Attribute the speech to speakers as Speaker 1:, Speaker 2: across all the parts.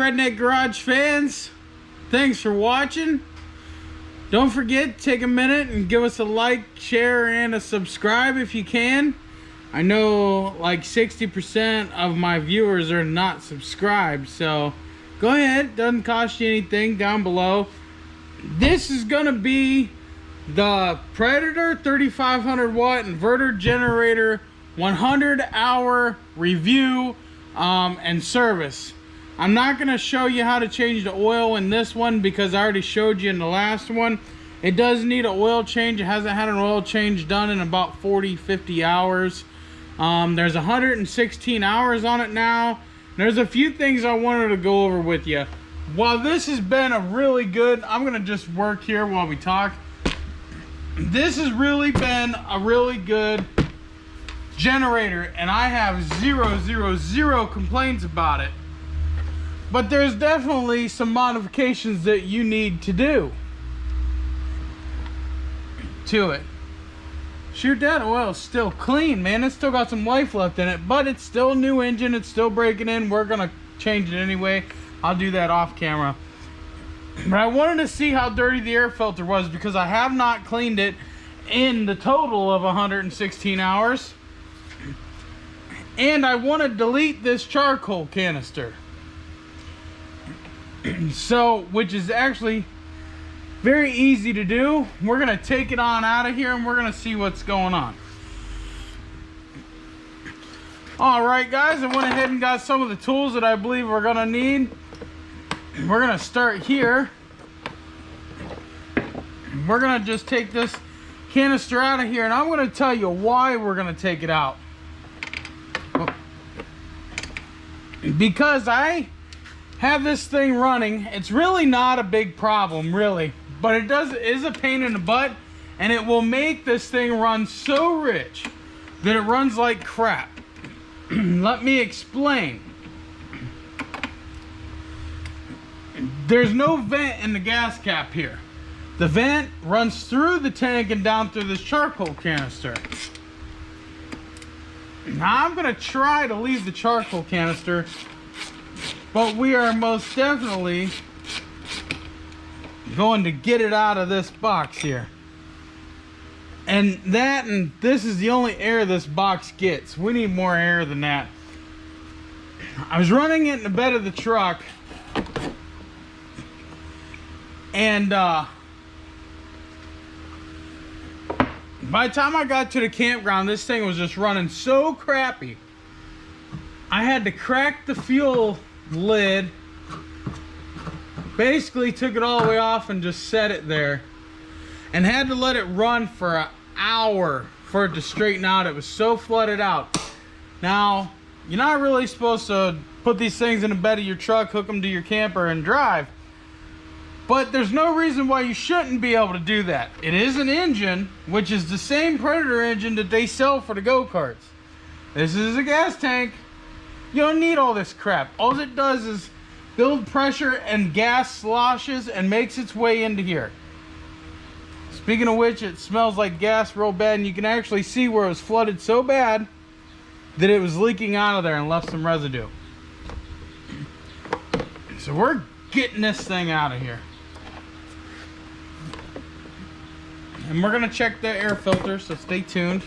Speaker 1: Redneck Garage fans, thanks for watching. Don't forget, take a minute and give us a like, share, and a subscribe if you can. I know like 60% of my viewers are not subscribed, so go ahead, doesn't cost you anything down below. This is gonna be the Predator 3500 watt inverter generator 100-hour review and service. I'm not gonna show you how to change the oil in this one because I already showed you in the last one. It does need an oil change. It hasn't had an oil change done in about 40-50 hours. There's 116 hours on it now. There's a few things I wanted to go over with you. While this has been a really good, I'm gonna just work here while we talk. This has really been a really good generator, and I have zero complaints about it. But there's definitely some modifications that you need to do to it. Shoot, that oil's still clean, man. It's still got some life left in it, but it's still a new engine. It's still breaking in. We're gonna change it anyway. I'll do that off camera. But I wanted to see how dirty the air filter was because I have not cleaned it in the total of 116 hours. And I want to delete this charcoal canister. So, which is actually very easy to do. We're going to take it on out of here and we're going to see what's going on. Alright guys, I went ahead and got some of the tools that I believe we're going to need. We're going to start here. We're going to just take this canister out of here, and I'm going to tell you why we're going to take it out. Because I have this thing running. It's really not a big problem, really, but it is a pain in the butt, and it will make this thing run so rich that it runs like crap. Let me explain. There's no vent in the gas cap here. The vent runs through the tank and down through this charcoal canister. Now I'm going to try to leave the charcoal canister, but we are most definitely going to get it out of this box here. And this is the only air this box gets. We need more air than that. I was running it in the bed of the truck, and by the time I got to the campground, this thing was just running so crappy. I had to crack the fuel lid, basically took it all the way off and just set it there, and had to let it run for an hour for it to straighten out. It was so flooded out. Now, you're not really supposed to put these things in the bed of your truck, hook them to your camper, and drive. But there's no reason why you shouldn't be able to do that. It is an engine, which is the same Predator engine that they sell for the go-karts. This is a gas tank. You don't need all this crap. All it does is build pressure and gas sloshes and makes its way into here. Speaking of which, it smells like gas real bad, and you can actually see where it was flooded so bad that it was leaking out of there and left some residue. So we're getting this thing out of here. And we're going to check the air filter, so stay tuned.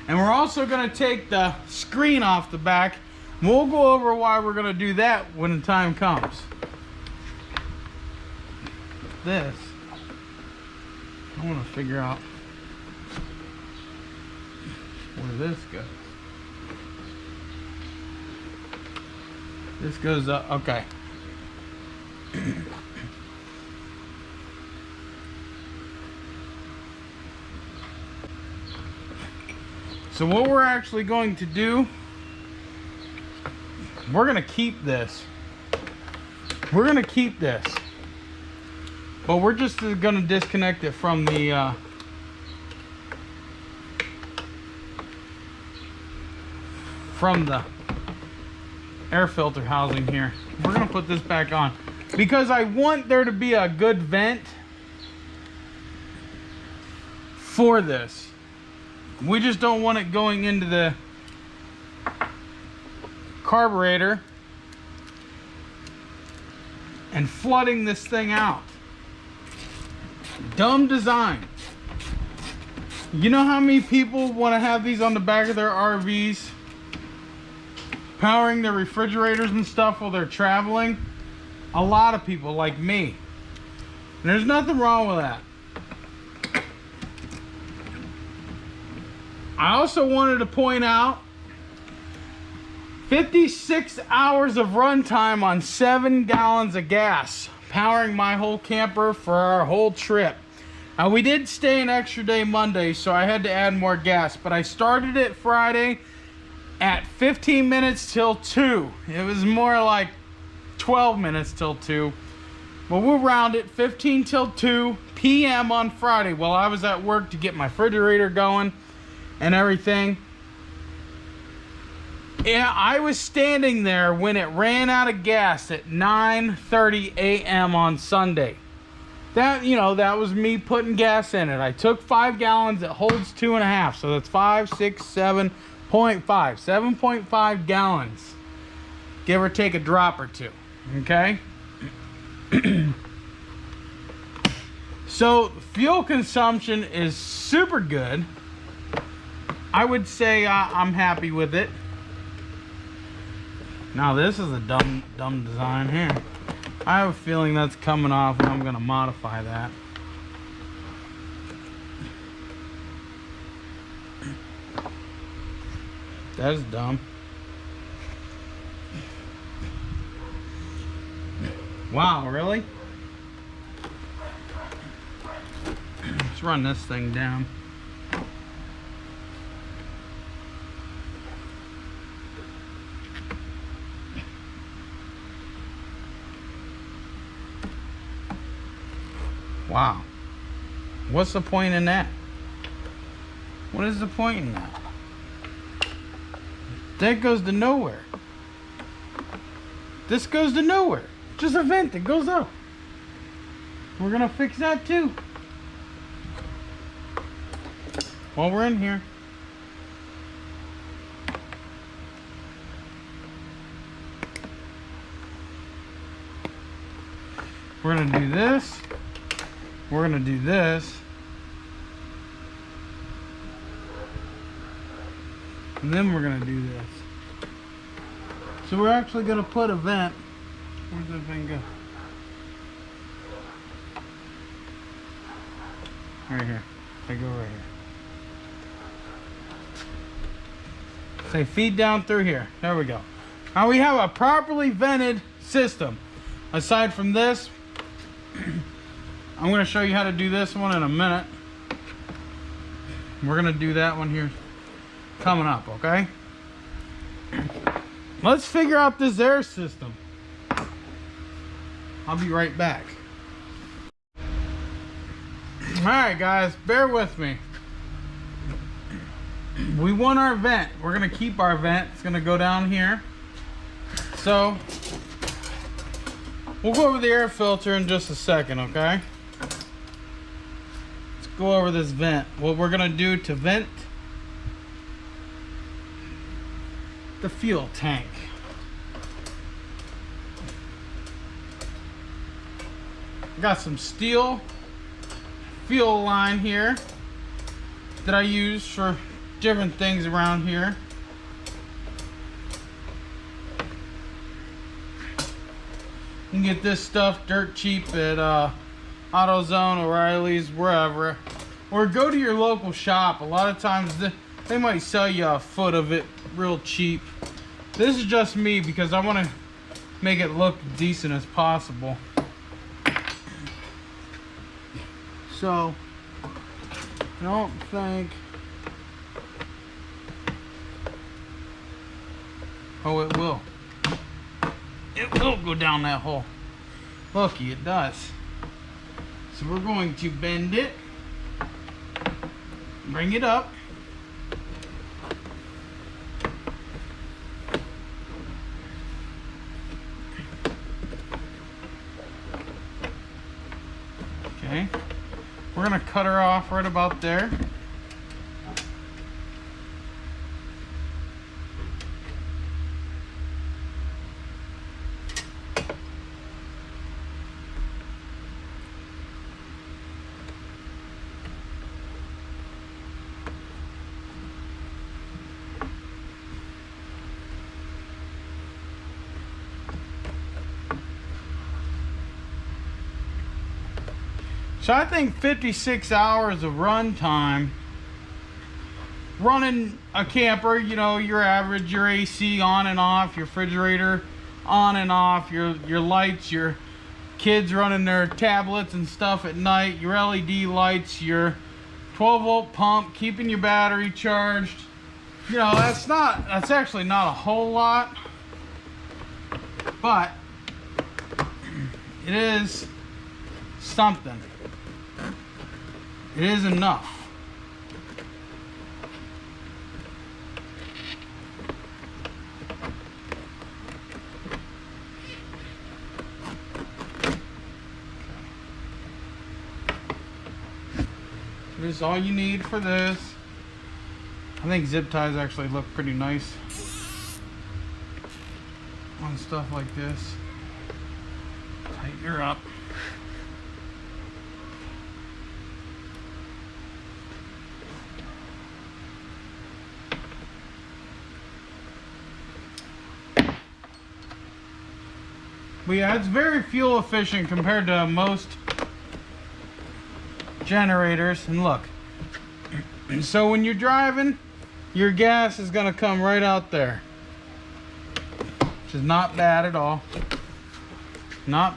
Speaker 1: And we're also going to take the screen off the back. We'll go over why we're going to do that when the time comes. This, I want to figure out where this goes. This goes up, okay. So what we're actually going to do, we're going to keep this. We're going to keep this. But we're just going to disconnect it from the air filter housing here. We're going to put this back on because I want there to be a good vent for this. We just don't want it going into the carburetor and flooding this thing out. Dumb design. You know how many people want to have these on the back of their RVs? Powering their refrigerators and stuff while they're traveling? A lot of people like me. And there's nothing wrong with that. I also wanted to point out 56 hours of runtime on 7 gallons of gas, powering my whole camper for our whole trip. We did stay an extra day Monday, so I had to add more gas, but I started it Friday at 15 minutes till 2. It was more like 12 minutes till 2. But we'll round it 15 till 2 p.m. on Friday while I was at work to get my refrigerator going and everything. Yeah, I was standing there when it ran out of gas at 9:30 a.m. on Sunday. That, you know, that was me putting gas in it. I took 5 gallons. It holds 2.5. So that's 5, 6, 7.5. 7.5 gallons. Give or take a drop or two. Okay? So, fuel consumption is super good. I would say I'm happy with it. Now, this is a dumb design here. I have a feeling that's coming off and I'm going to modify that. That's dumb. Wow, really? Let's run this thing down. Wow. What's the point in that? What is the point in that? That goes to nowhere. This goes to nowhere. Just a vent that goes up. We're gonna fix that too. While we're in here. We're gonna do this. We're gonna do this. And then we're gonna do this. So we're actually gonna put a vent. Where's that thing go? Right here. They go right here. Say feed down through here. There we go. Now we have a properly vented system. Aside from this, I'm going to show you how to do this one in a minute. We're going to do that one here coming up, okay? Let's figure out this air system. I'll be right back. Alright guys, bear with me. We want our vent. We're going to keep our vent. It's going to go down here. So, we'll go over the air filter in just a second, okay? Let's go over this vent. What we're going to do to vent the fuel tank. Got some steel fuel line here that I use for different things around here. You can get this stuff dirt cheap at AutoZone, O'Reilly's, wherever. Or go to your local shop. A lot of times they might sell you a foot of it real cheap. This is just me because I want to make it look decent as possible. So, I don't think... Oh, it will. It will go down that hole. Looky, it does. So we're going to bend it. Bring it up. Okay. We're going to cut her off right about there. So I think 56 hours of run time running a camper, you know, your average, your AC on and off, your refrigerator on and off, your lights, your kids running their tablets and stuff at night, your LED lights, your 12-volt pump, keeping your battery charged. You know, that's actually not a whole lot, but it is something. It is enough. This is all you need for this. I think zip ties actually look pretty nice on stuff like this. Tighten her up. But yeah, it's very fuel efficient compared to most generators. And look, so when you're driving, your gas is gonna come right out there, which is not bad at all. Not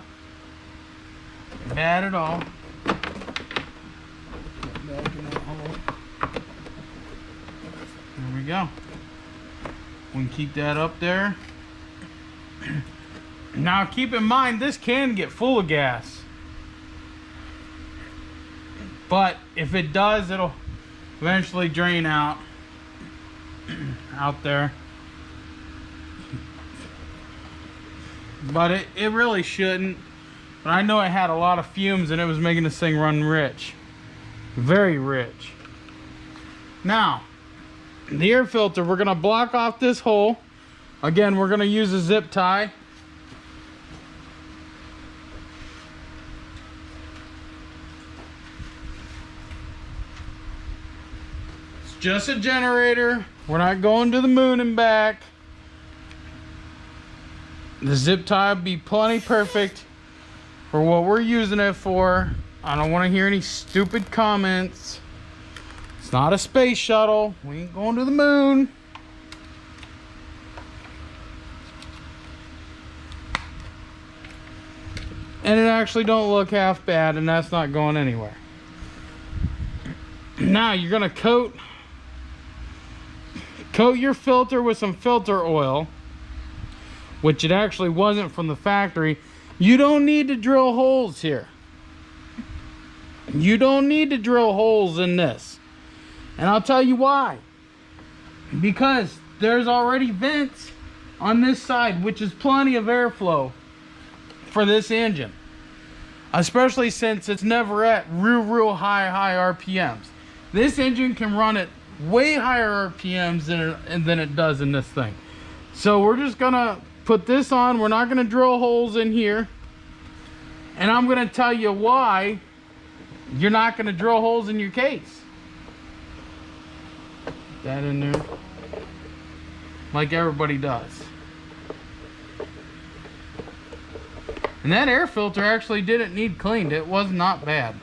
Speaker 1: bad at all. There we go. We can keep that up there. Now keep in mind, this can get full of gas, but if it does, it'll eventually drain out there. But it really shouldn't. But I know it had a lot of fumes and it was making this thing run rich. Very rich. Now, the air filter, we're gonna block off this hole. Again, we're gonna use a zip tie. Just a generator. We're not going to the moon and back. The zip tie will be plenty perfect for what we're using it for. I don't want to hear any stupid comments. It's not a space shuttle. We ain't going to the moon. And it actually don't look half bad, and that's not going anywhere. Now you're gonna coat your filter with some filter oil, which it actually wasn't from the factory. You don't need to drill holes here. You don't need to drill holes in this. And I'll tell you why. Because there's already vents on this side, which is plenty of airflow for this engine. Especially since it's never at real high RPMs. This engine can run at way higher RPMs than it does in this thing. So we're just gonna put this on. We're not gonna drill holes in here. And I'm gonna tell you why you're not gonna drill holes in your case. Put that in there. Like everybody does. And that air filter actually didn't need cleaned. It was not bad.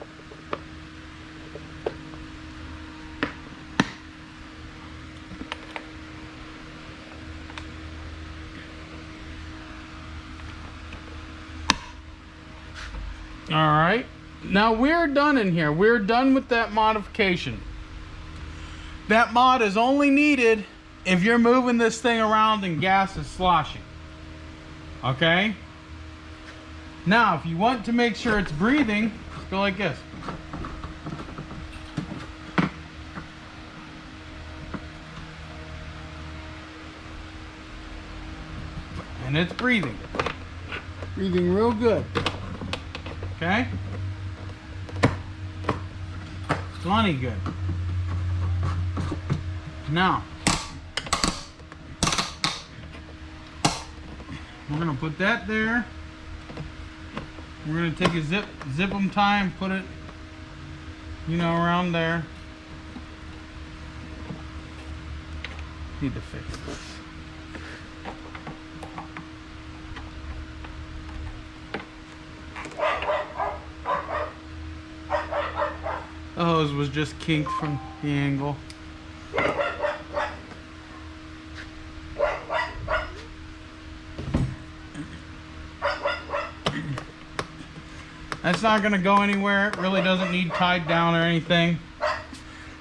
Speaker 1: Alright, now we're done in here. We're done with that modification. That mod is only needed if you're moving this thing around and gas is sloshing. Okay? Now, if you want to make sure it's breathing, just go like this. And it's breathing. Breathing real good. Okay? Plenty good. Now, we're gonna put that there. We're gonna take a zip them tie and put it, you know, around there. Need to fix this. hose was just kinked from the angle. That's not going to go anywhere. It really doesn't need tied down or anything.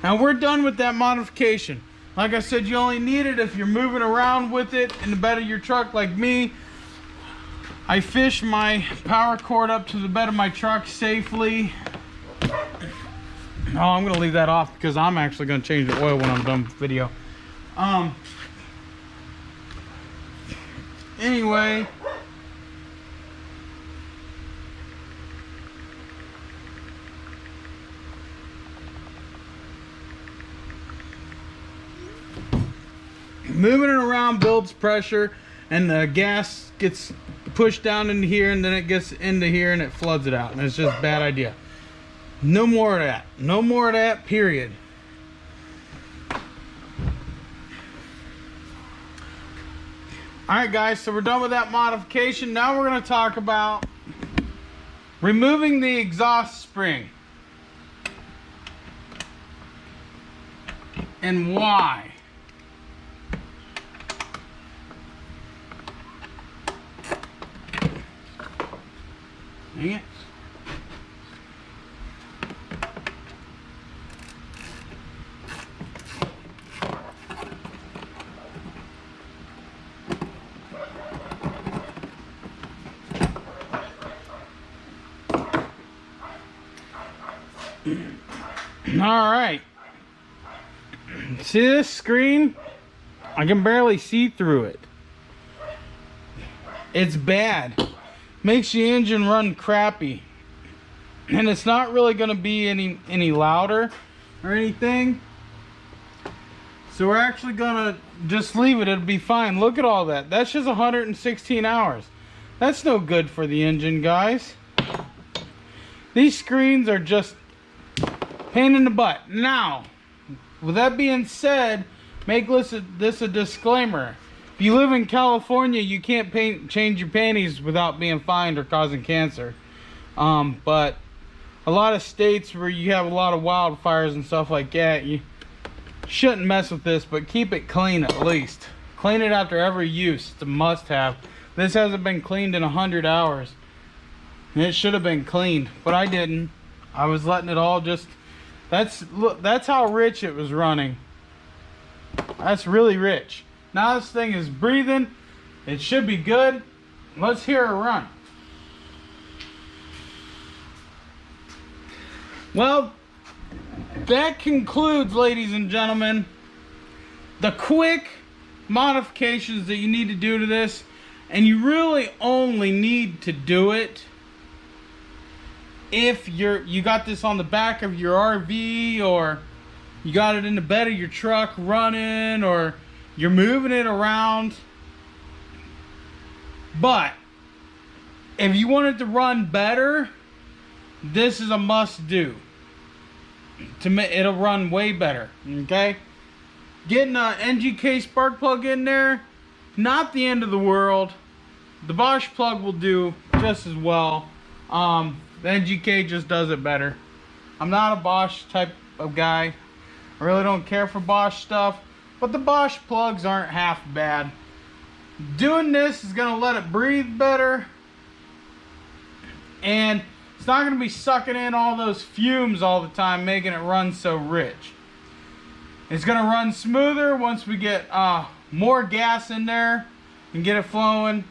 Speaker 1: Now we're done with that modification. Like I said, you only need it if you're moving around with it in the bed of your truck like me. I fish my power cord up to the bed of my truck safely. Oh, I'm going to leave that off because I'm actually going to change the oil when I'm done with the video. Anyway. Moving it around builds pressure, and the gas gets pushed down into here, and then it gets into here and it floods it out, and it's just a bad idea. No more of that. No more of that, period. Alright guys, so we're done with that modification. Now we're going to talk about removing the exhaust spring and why. Dang it. All right. See this screen? I can barely see through it. It's bad. Makes the engine run crappy. And it's not really going to be any louder or anything. So we're actually going to just leave it. It'll be fine. Look at all that. That's just 116 hours. That's no good for the engine, guys. These screens are just pain in the butt. Now, with that being said, make this a disclaimer. If you live in California, you can't change your panties without being fined or causing cancer. But a lot of states where you have a lot of wildfires and stuff like that, you shouldn't mess with this, but keep it clean at least. Clean it after every use. It's a must-have. This hasn't been cleaned in 100 hours. And it should have been cleaned, but I didn't. I was letting it all just... That's how rich it was running. That's really rich. Now this thing is breathing. It should be good. Let's hear it run. Well, that concludes, ladies and gentlemen, the quick modifications that you need to do to this. And you really only need to do it if you got this on the back of your RV, or you got it in the bed of your truck running, or you're moving it around. But if you want it to run better, this is a must do. It'll run way better. Okay, getting a NGK spark plug in there, not the end of the world. The Bosch plug will do just as well. The NGK just does it better. I'm not a Bosch type of guy. I really don't care for Bosch stuff, but the Bosch plugs aren't half bad. Doing this is going to let it breathe better, and it's not going to be sucking in all those fumes all the time, making it run so rich. It's going to run smoother once we get more gas in there and get it flowing.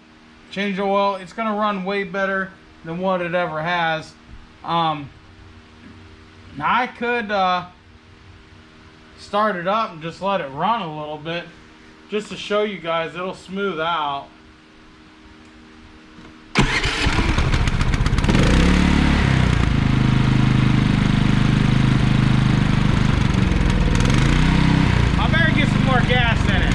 Speaker 1: Change the oil. It's going to run way better than what it ever has. Now I could start it up and just let it run a little bit, just to show you guys it'll smooth out. I better get some more gas in it.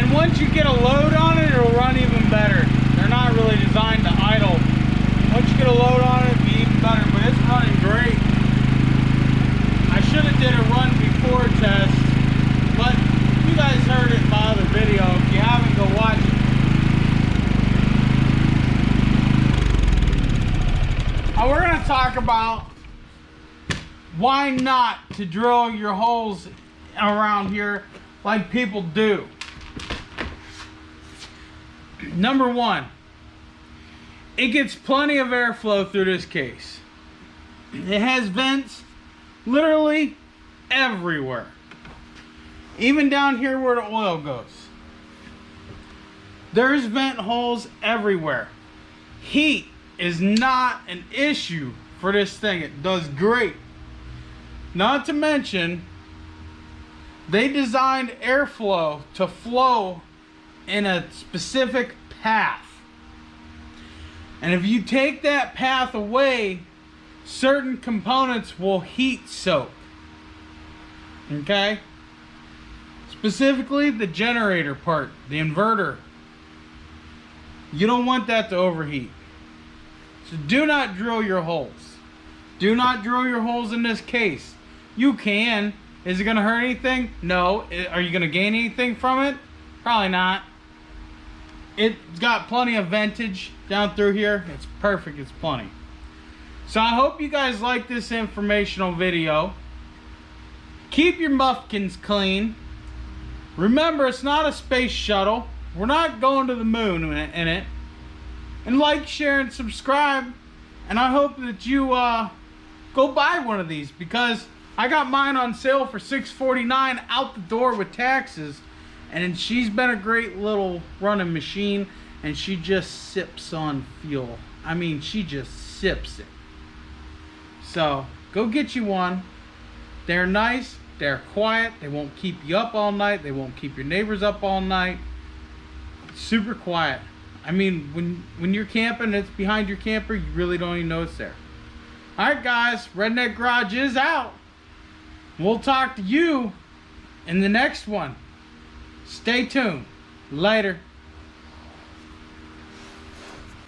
Speaker 1: And once you get a load on it, it'll run even better. They're not really designed to idle. Once you get a load on it, it'll be even better. But it's running great. I should have did a run before test, but you guys heard it in my other video. If you haven't, go watch it. Now we're going to talk about why not to drill your holes around here like people do. Number one, it gets plenty of airflow through this case. It has vents literally everywhere, even down here where the oil goes. There's vent holes everywhere. Heat is not an issue for this thing. It does great. Not to mention, they designed airflow to flow in a specific path. And if you take that path away, certain components will heat soak. Okay? Specifically the generator part, the inverter. You don't want that to overheat. So do not drill your holes. Do not drill your holes in this case. You can. Is it going to hurt anything? No. Are you going to gain anything from it? Probably not. It's got plenty of ventage down through here. It's perfect. It's plenty. So I hope you guys like this informational video. Keep your muffins clean. Remember, it's not a space shuttle. We're not going to the moon in it. And like, share, and subscribe. And I hope that you go buy one of these, because I got mine on sale for $6.49 out the door with taxes. And she's been a great little running machine, and she just sips on fuel. I mean, she just sips it. So go get you one. They're nice, they're quiet, they won't keep you up all night, they won't keep your neighbors up all night. Super quiet. I mean, when you're camping, it's behind your camper, you really don't even know it's there. Alright guys, Redneck Garage is out. We'll talk to you in the next one. Stay tuned. Later.